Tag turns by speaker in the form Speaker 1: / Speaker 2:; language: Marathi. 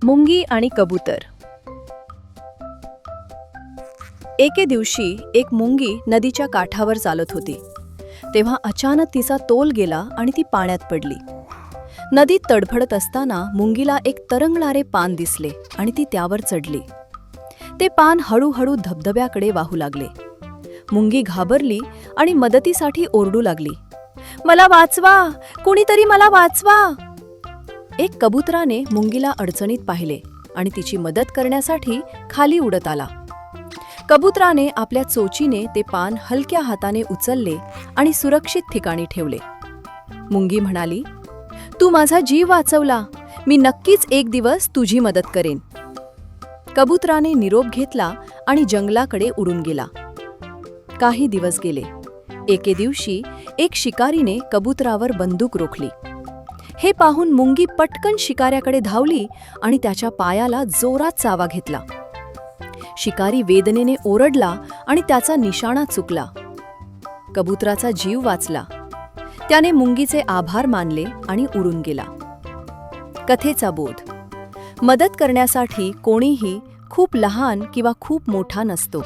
Speaker 1: मुंगी आणि कबूतर. एके दिवशी एक मुंगी नदीच्या काठावर चालत होती. तेव्हा अचानक तिचा तोल गेला आणि ती पाण्यात पडली. नदीत तडफडत असताना मुंगीला एक तरंगणारे पान दिसले आणि ती त्यावर चढली. ते पान हळूहळू धबधब्याकडे वाहू लागले. मुंगी घाबरली आणि मदतीसाठी ओरडू लागली, "मला वाचवा, कुणीतरी मला वाचवा!" एक कबुतराने मुंगीला अडचणीत पाहिले आणि तिची मदत करण्यासाठी खाली उडत आला. कबुतराने आपल्या चोचीने ते पान हलक्या हाताने उचलले आणि सुरक्षित ठिकाणी ठेवले. मुंगी म्हणाली, "तू माझा जीव वाचवला. मी नक्कीच एक दिवस तुझी मदत करेन." कबुतराने निरोप घेतला आणि जंगलाकडे उडून गेला. काही दिवस गेले. एके दिवशी एक शिकारीने कबुतरावर बंदूक रोखली. हे पाहून मुंगी पटकन शिकाऱ्याकडे धावली आणि त्याच्या पायाला जोरात चावा घेतला. शिकारी वेदनेने ओरडला आणि त्याचा निशाणा चुकला. कबुतराचा जीव वाचला. त्याने मुंगीचे आभार मानले आणि उडून गेला. कथेचा बोध: मदत करण्यासाठी कोणीही खूप लहान किंवा खूप मोठा नसतो.